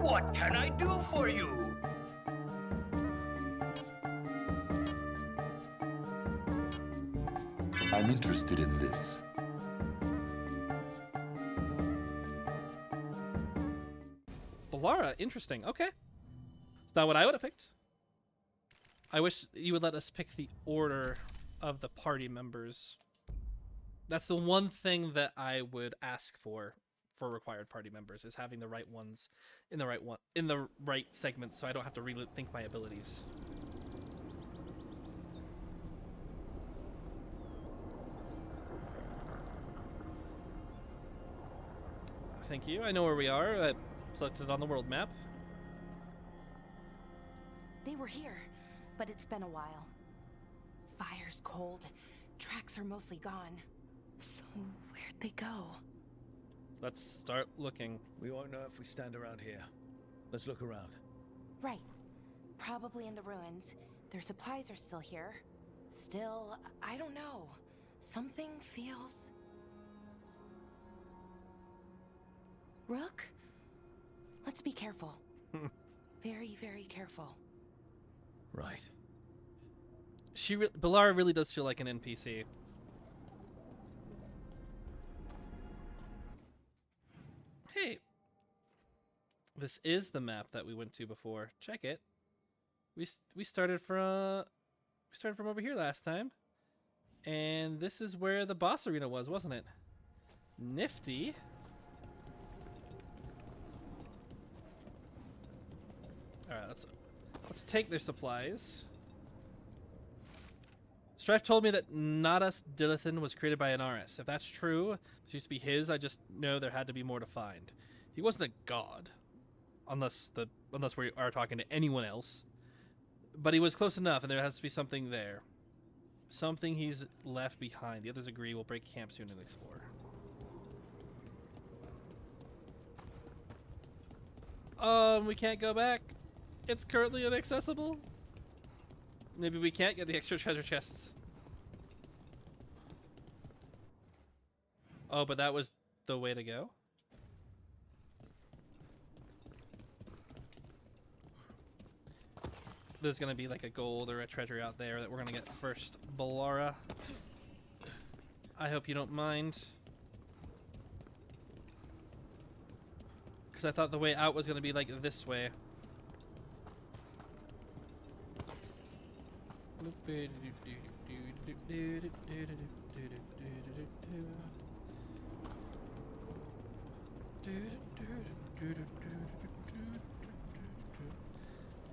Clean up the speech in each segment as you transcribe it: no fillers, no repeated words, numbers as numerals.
What can I do for you? I'm interested in this. Bellara, interesting. Okay. It's not what I would have picked. I wish you would let us pick the order of the party members. That's the one thing that I would ask for required party members, is having the right ones in the right segments, so I don't have to rethink my abilities. Thank you. I know where we are. I selected on the world map. They were here, but it's been a while. Fire's cold. Tracks are mostly gone. So where'd they go? Let's start looking. We won't know if we stand around here. Let's look around. Right. Probably in the ruins. Their supplies are still here. Still, I don't know. Something feels... Rook? Let's be careful. Very, very careful. Right. Bellara really does feel like an NPC. Hey, this is the map that we went to before. Check it. We started from over here last time, and this is where the boss arena was, wasn't it? Nifty. All right, let's take their supplies. Strife told me that Nadas Dilithin was created by Evanuris. If that's true, this used to be his. I just know there had to be more to find. He wasn't a god, unless we are talking to anyone else. But he was close enough, and there has to be something there. Something he's left behind. The others agree. We'll break camp soon and explore. We can't go back. It's currently inaccessible. Maybe we can't get the extra treasure chests. Oh, but that was the way to go? There's gonna be like a gold or a treasure out there that we're gonna get first. Bellara, I hope you don't mind. Because I thought the way out was gonna be like this way.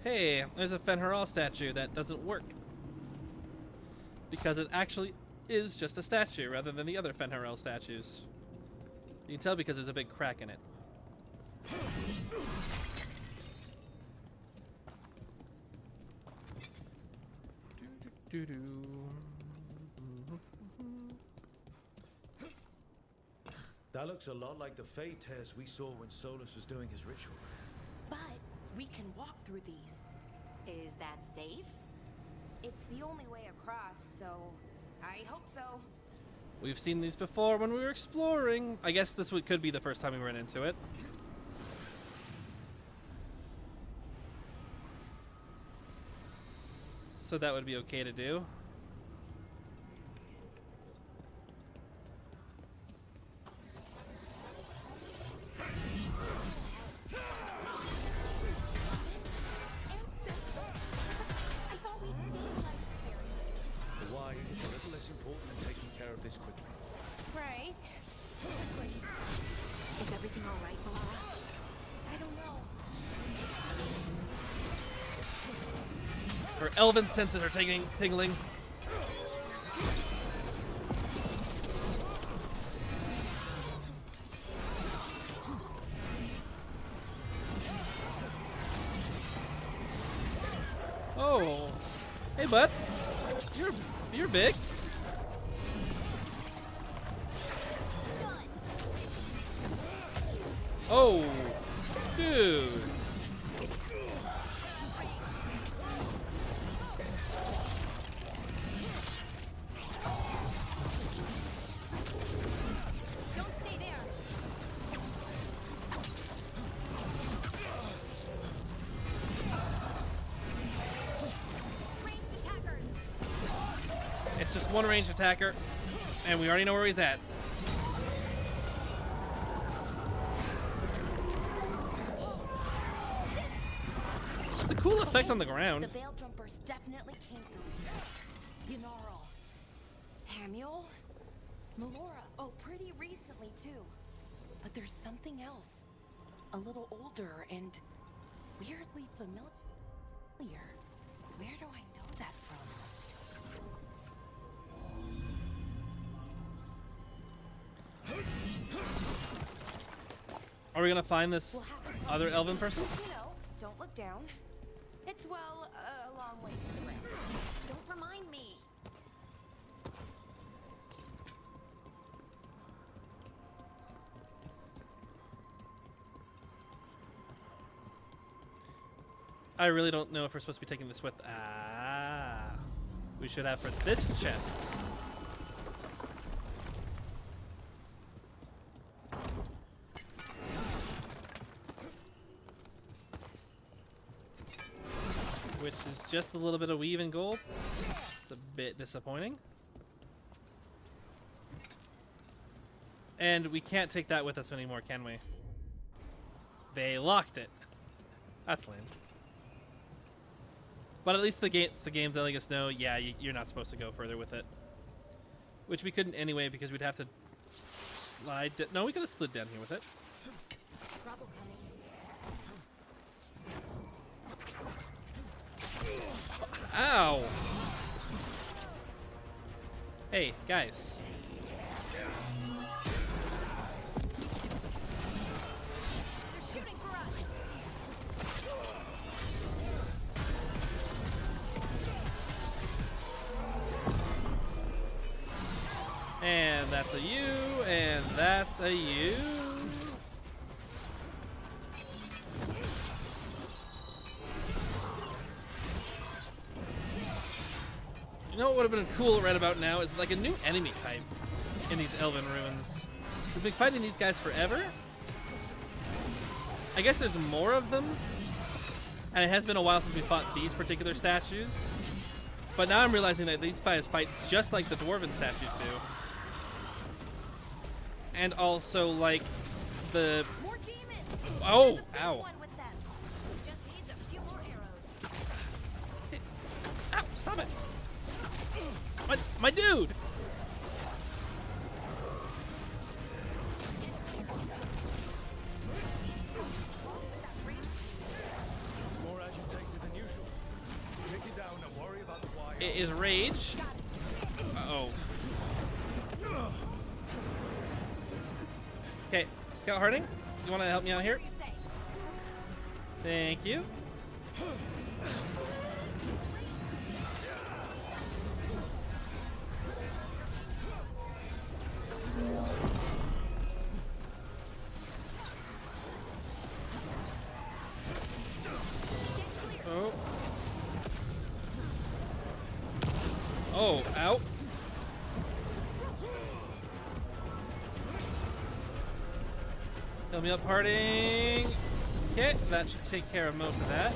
Hey, there's a Fenrir statue that doesn't work. Because it actually is just a statue rather than the other Fenrir statues. You can tell because there's a big crack in it. That looks a lot like the Fate test we saw when Solus was doing his ritual. But we can walk through these. Is that safe? It's the only way across, so I hope so. We've seen these before when we were exploring. I guess this could be the first time we ran into it. So that would be okay to do. Why is a little less important than taking care of this quickly? Right. Is everything all right, Bellara? I don't know. Her elven senses are tingling. Oh, hey, bud. You're big. Oh, dude. Don't stay there. It's just one ranged attacker, and we already know where he's at. It's a cool effect on the ground. The veil jumpers definitely came through. Binaural. Hamuel? Melora. Oh, pretty recently too. But there's something else. A little older and weirdly familiar. Where do I know that from? Are we gonna find this We'll have to find other elven person? You know, don't look down. It's, well, a long way to the rim. Don't remind me. I really don't know if we're supposed to be taking this with. We should have for this chest. Which is just a little bit of weave and gold. It's a bit disappointing. And we can't take that with us anymore, can we? They locked it. That's lame. But at least the game letting us know, yeah, you're not supposed to go further with it. Which we couldn't anyway because we'd have to slide. No, we could have slid down here with it. Trouble comes. Ow! Hey, guys. They're shooting for us. And that's a U, and that's a U. You know what would have been cool right about now is like a new enemy type in these Elven Ruins. We've been fighting these guys forever. I guess there's more of them. And it has been a while since we fought these particular statues. But now I'm realizing that these guys fight just like the Dwarven statues do. And also like the... More demons. Oh, There's a big ow. one with them. Just needs a few more arrows. Hey, ow, stop it. My dude. It's more agitated than usual. Take it down and worry about the wire. It is rage. Uh-oh. Okay, Scout Harding, you want to help me out here? Thank you. Oh. Oh, ow. Heal me up, Harding. Okay, that should take care of most of that.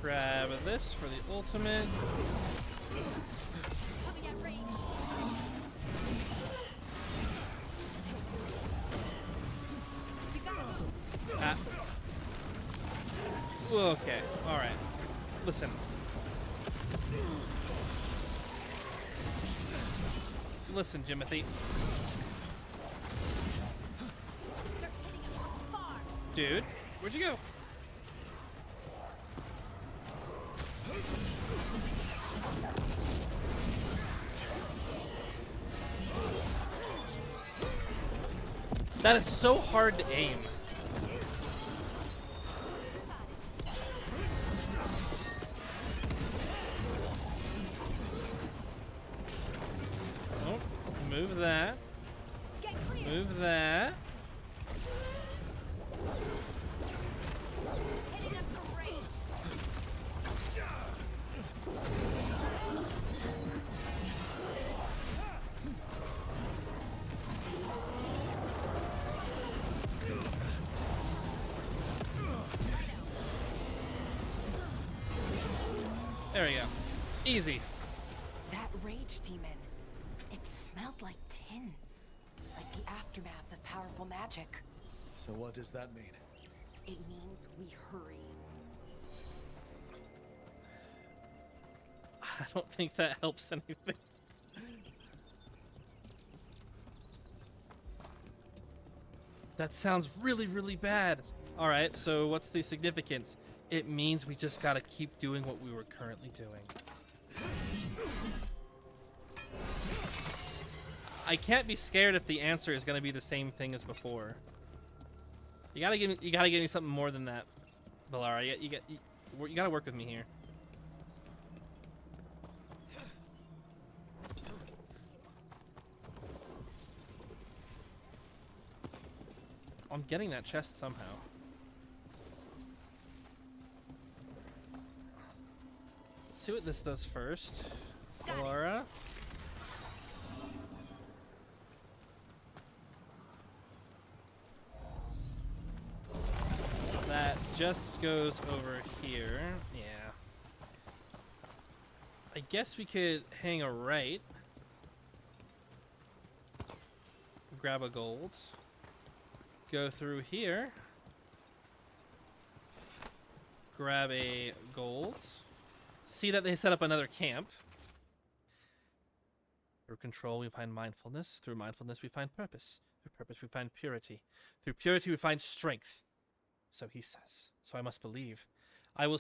Grab this for the ultimate. Coming at range. We gotta move. Ah. Okay, alright. Listen. Listen, Jimothy. They're hitting us from far. Dude, where'd you go? That is so hard to aim. Oh, move that. Get clear. Move that. Hitting us from range. There we go. Easy. That rage demon. It smelled like tin. Like the aftermath of powerful magic. So what does that mean? It means we hurry. I don't think that helps anything. That sounds really, really bad. All right, so what's the significance? It means we just gotta keep doing what we were currently doing. I can't be scared if the answer is gonna be the same thing as before. You gotta give me something more than that, Bellara. You gotta work with me here. I'm getting that chest somehow. Let's see what this does first. Bellara. That just goes over here. Yeah. I guess we could hang a right. Grab a gold. Go through here. Grab a gold. See that they set up another camp. Through control, we find mindfulness. Through mindfulness, we find purpose. Through purpose, we find purity. Through purity, we find strength. So he says. So I must believe. I will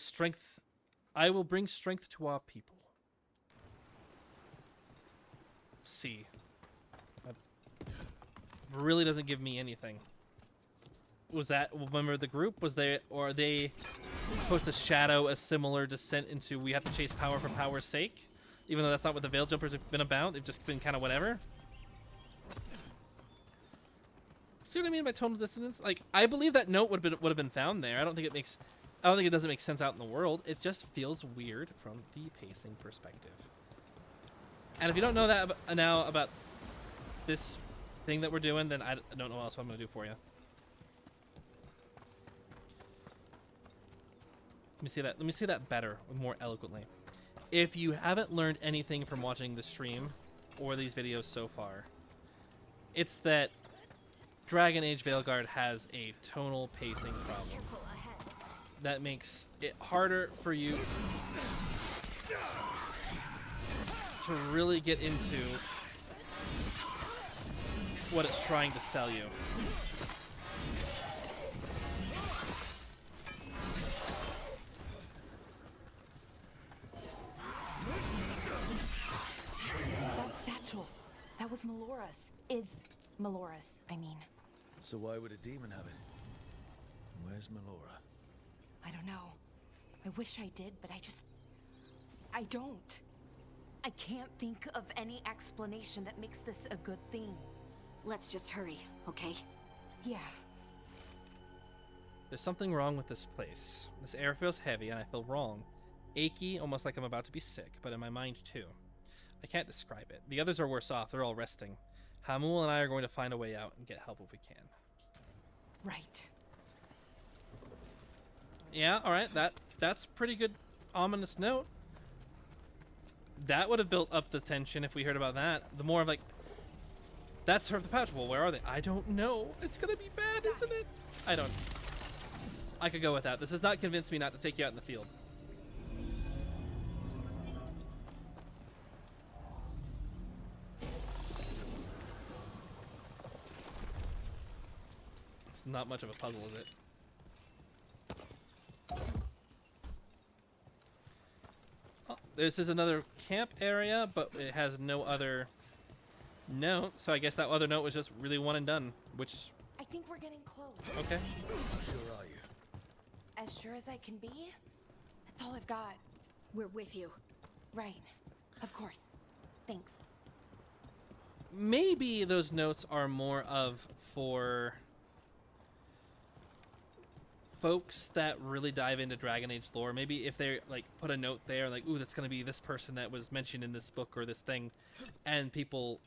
bring strength to our people. See. That really doesn't give me anything. Was that a member of the group? Was they, or are they supposed to shadow a similar descent into we have to chase power for power's sake? Even though that's not what the Veil Jumpers have been about. They've just been kind of whatever. See what I mean by tonal dissonance? Like, I believe that note would have been found there. I don't think it doesn't make sense out in the world. It just feels weird from the pacing perspective. And if you don't know that now about this thing that we're doing, then I don't know what else I'm going to do for you. Let me say that better, more eloquently. If you haven't learned anything from watching the stream or these videos so far, it's that Dragon Age Veilguard has a tonal pacing problem that makes it harder for you to really get into what it's trying to sell you. That was Melora's. Is Melora's, I mean. So why would a demon have it? Where's Melora? I don't know. I wish I did, but I don't. I can't think of any explanation that makes this a good thing. Let's just hurry, okay? Yeah. There's something wrong with this place. This air feels heavy and I feel wrong. Achy, almost like I'm about to be sick, but in my mind too. I can't describe it. The others are worse off. They're all resting. Hamul and I are going to find a way out and get help if we can. Right. Yeah, alright. That's pretty good ominous note. That would have built up the tension if we heard about that. The more of like, that's her the pouch. Well, where are they? I don't know. It's gonna be bad, isn't it? I could go with that. This does not convince me not to take you out in the field. It's not much of a puzzle, is it? Oh, this is another camp area, but it has no other note. So I guess that other note was just really one and done, which... I think we're getting close. Okay. How sure are you? As sure as I can be. That's all I've got. We're with you. Right. Of course. Thanks. Maybe those notes are more of for folks that really dive into Dragon Age lore. Maybe if they like put a note there like, ooh, that's going to be this person that was mentioned in this book or this thing, and people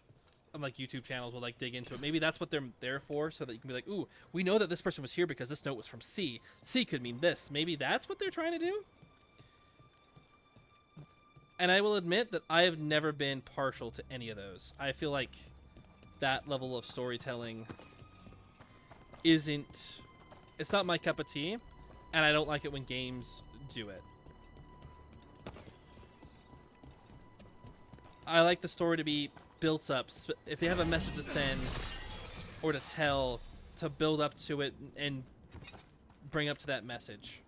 on like YouTube channels will like dig into it. Maybe that's what they're there for, so that you can be like, ooh, we know that this person was here because this note was from C. C could mean this. Maybe that's what they're trying to do. And I will admit that I have never been partial to any of those. I feel like that level of storytelling isn't... It's not my cup of tea, and I don't like it when games do it. I like the story to be built up. If they have a message to send or to tell, to build up to it and bring up to that message.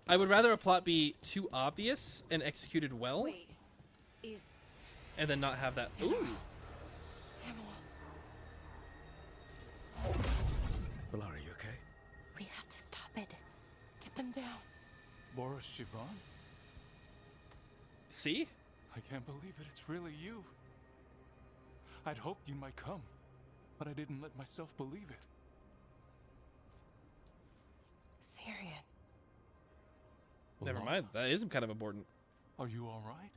I would rather a plot be too obvious and executed well, Wait, is and then not have that. Ooh. Bellara, you okay? We have to stop it. Get them down. Boris Shivan? See? I can't believe it. It's really you. I'd hoped you might come, but I didn't let myself believe it. Syrian. Never Bellara, mind. That is kind of important. Are you all right?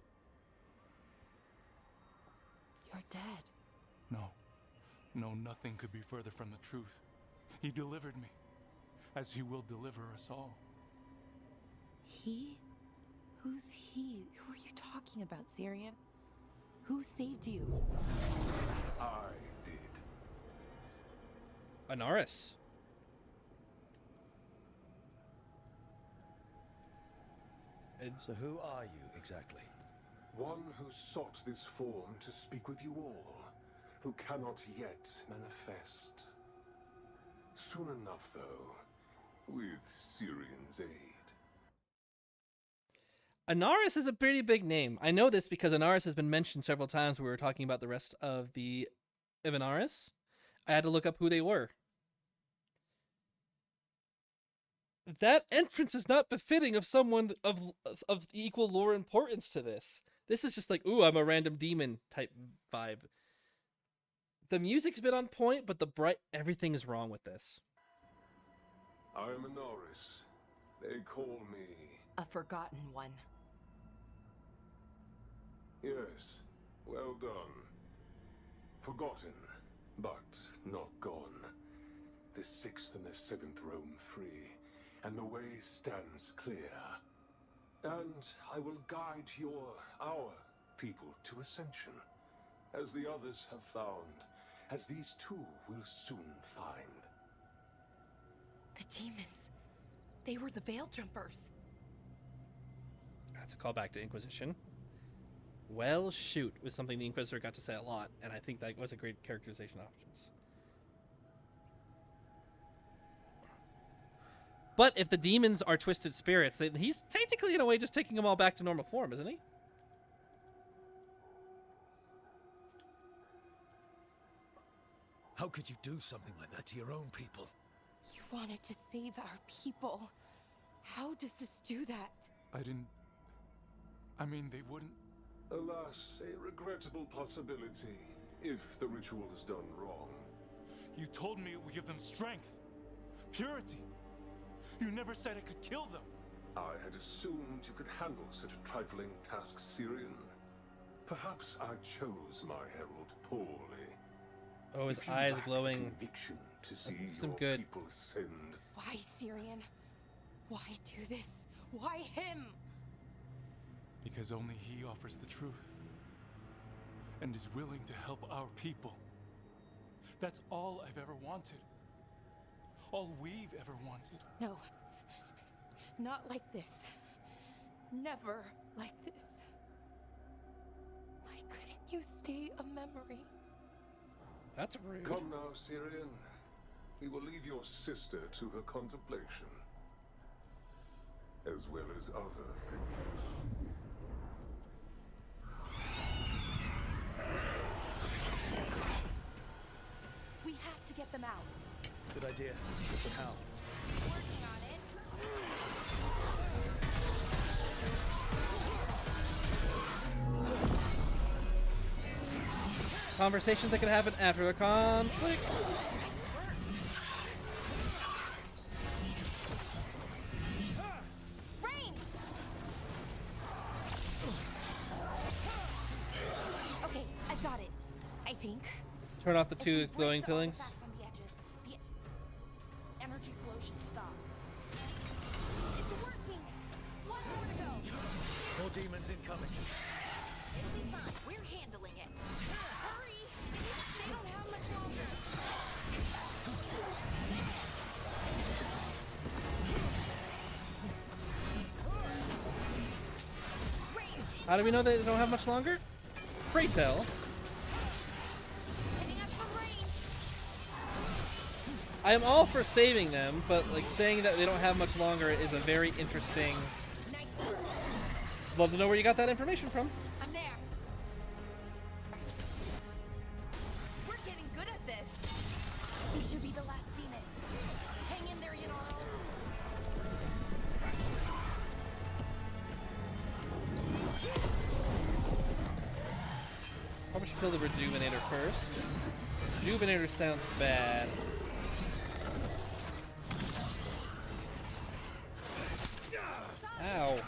You're dead. No. No, nothing could be further from the truth. He delivered me, as he will deliver us all. He? Who's he? Who are you talking about, Syrian? Who saved you? I did. Evanuris. So who are you exactly? One who sought this form to speak with you all, who cannot yet manifest. Soon enough, though, with Syrian's aid. Evanuris is a pretty big name. I know this because Evanuris has been mentioned several times when we were talking about the rest of the Evanuris. I had to look up who they were. That entrance is not befitting of someone of equal lore importance to this. This is just like, ooh, I'm a random demon type vibe. The music's been on point, but everything is wrong with this. I am Evanuris. They call me... A forgotten one. Yes, well done. Forgotten, but not gone. The 6th and the 7th roam free, and the way stands clear. And I will guide our people to ascension, as the others have found, as these two will soon find. The demons. They were the veil jumpers. That's a callback to Inquisition. Well, shoot, was something the Inquisitor got to say a lot, and I think that was a great characterization options. But if the demons are twisted spirits, he's technically, in a way, just taking them all back to normal form, isn't he? How could you do something like that to your own people? You wanted to save our people. How does this do that? I mean, they wouldn't... Alas, a regrettable possibility, if the ritual is done wrong. You told me it would give them strength, purity. You never said it could kill them. I had assumed you could handle such a trifling task, Syrian. Perhaps I chose my herald poorly. Oh, his If you eyes lack the glowing. conviction to see Some your good. people ascend. Why, Syrian? Why do this? Why him? Because only he offers the truth. And is willing to help our people. That's all I've ever wanted. All we've ever wanted. No. Not like this. Never like this. Why couldn't you stay a memory? That's rude. Come now, Syrian. We will leave your sister to her contemplation. As well as other things. We have to get them out. Good idea. But how? Working on it. Conversations that can happen after a conflict. Rain! Okay, I've got it. I think. Turn off the If we two break glowing the pillings. artifacts on the edges, the energy flow should stop. It's working! One more to go! More demons incoming. It'll be fine. We're handling it. Hurry! They don't have much longer. How do we know they don't have much longer? Pray tell. Hitting us from range. I am all for saving them, but like saying that they don't have much longer is a very interesting. Nice work. Love to know where you got that information from. I'm there. We're getting good at this. These should be the last demons. Hang in there, Yanaro. Probably should kill the Rejuvenator first. Rejuvenator sounds bad. Ow.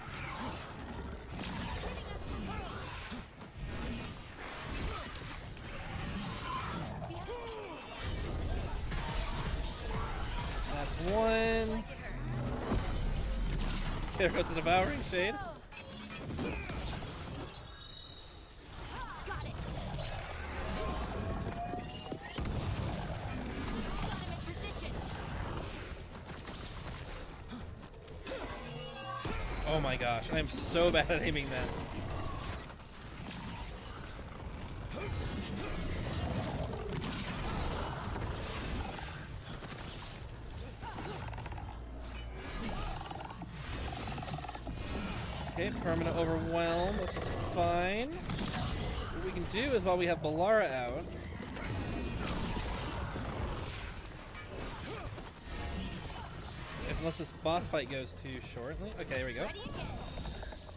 That's one. There goes the Devouring Shade. Got it. Got him in position. Oh my gosh, I am so bad at aiming that. Okay, permanent overwhelm, which is fine. What we can do is while we have Bellara out, unless this boss fight goes too shortly. Okay, there we go. Ready again.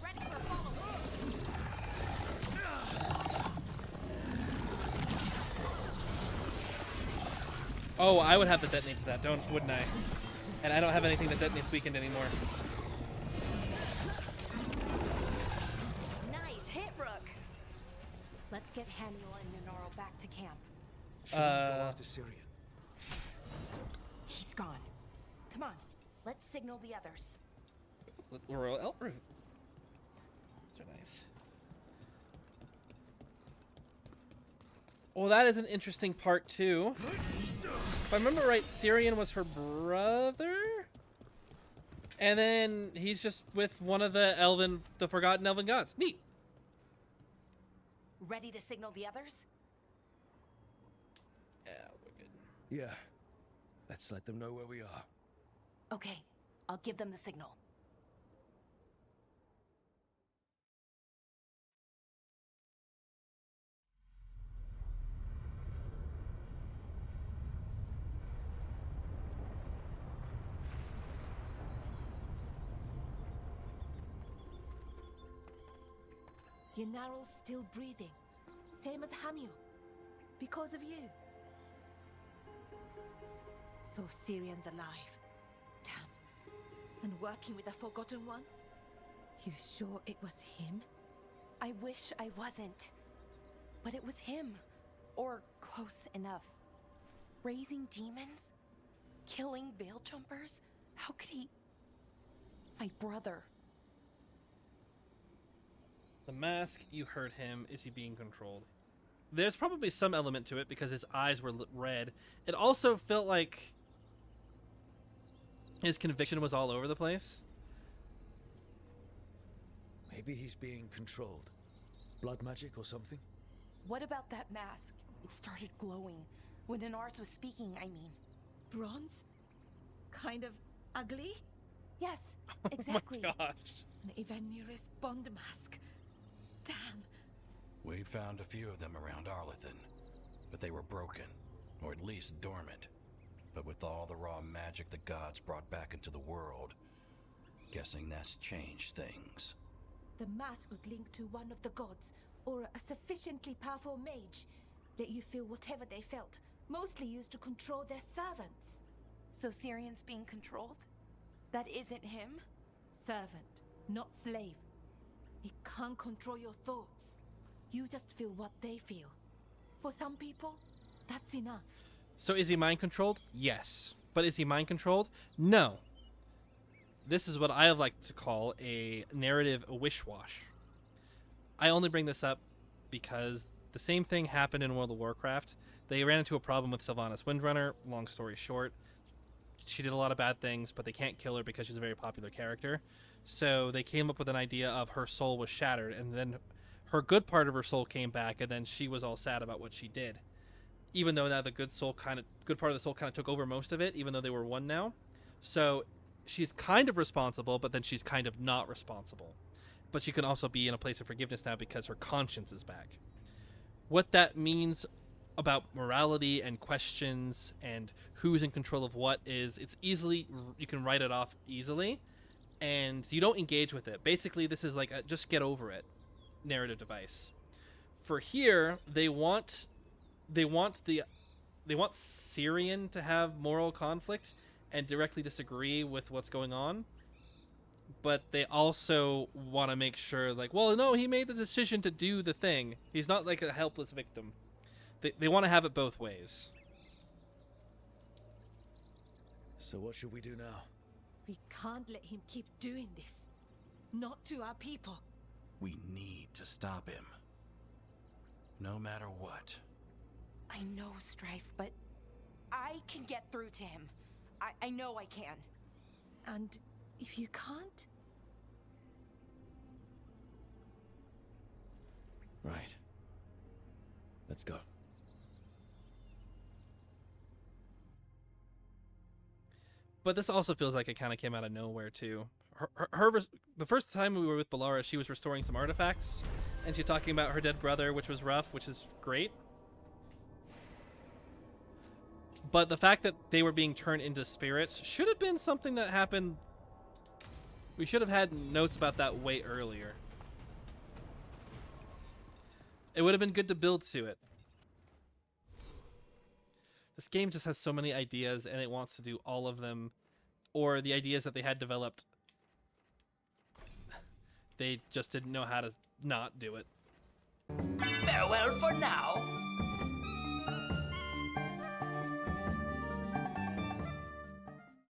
Ready for a follow-up. Oh, I would have to detonate to that, wouldn't I? And I don't have anything that detonates weakened anymore. Nice hit, Rook. Let's get Haniel and Nanaro back to camp. Should we go after Syrian? He's gone. Come on, let's signal the others. Royal Elf Those are nice. Well, that is an interesting part too. If I remember right, Syrian was her brother, and then he's just with one of the forgotten elven gods. Neat. Ready to signal the others? Yeah, we're good. Yeah. Let's let them know where we are. Okay, I'll give them the signal. Yanaro's still breathing, same as Hamiel, because of you. So Syrian's alive. Damn. And working with the Forgotten One? You sure it was him? I wish I wasn't. But it was him. Or close enough. Raising demons? Killing veil jumpers? How could he... My brother. The mask, you heard him. Is he being controlled? There's probably some element to it because his eyes were red. It also felt like his conviction was all over the place. Maybe he's being controlled. Blood magic or something? What about that mask? It started glowing. When Evanuris was speaking, I mean. Bronze? Kind of ugly? Yes, exactly. Oh my gosh. An Evanuris Bond mask. Damn. We found a few of them around Arlethan, but they were broken, or at least dormant. But with all the raw magic the gods brought back into the world, guessing that's changed things. The mask would link to one of the gods, or a sufficiently powerful mage. Let you feel whatever they felt, mostly used to control their servants. So Syrian's being controlled? That isn't him? Servant, not slave. It can't control your thoughts. You just feel what they feel. For some people, that's enough. So is he mind controlled? Yes. But is he mind controlled? No. This is what I like to call a narrative wish-wash. I only bring this up because the same thing happened in World of Warcraft. They ran into a problem with Sylvanas Windrunner. Long story short, she did a lot of bad things, but they can't kill her because she's a very popular character. So they came up with an idea of her soul was shattered, and then her good part of her soul came back, and then she was all sad about what she did. Even though now the good part of the soul kind of took over most of it, even though they were one now. So she's kind of responsible, but then she's kind of not responsible. But she can also be in a place of forgiveness now because her conscience is back. What that means about morality and questions and who's in control of what is, it's easily, you can write it off easily, and you don't engage with it. Basically, this is like a just get over it narrative device. For here, they want Syrian to have moral conflict and directly disagree with what's going on, but they also want to make sure, like, well, no, he made the decision to do the thing. He's not like a helpless victim. They want to have it both ways. So what should we do now? We can't let him keep doing this. Not to our people. We need to stop him. No matter what. I know, Strife, but I can get through to him. I know I can. And if you can't, Right. Let's go. But this also feels like it kind of came out of nowhere too. The first time we were with Bellara, she was restoring some artifacts, and she's talking about her dead brother, which was rough, which is great. But the fact that they were being turned into spirits should have been something that happened. We should have had notes about that way earlier. It would have been good to build to it. This game just has so many ideas, and it wants to do all of them, or the ideas that they had developed, they just didn't know how to not do it. Farewell for now.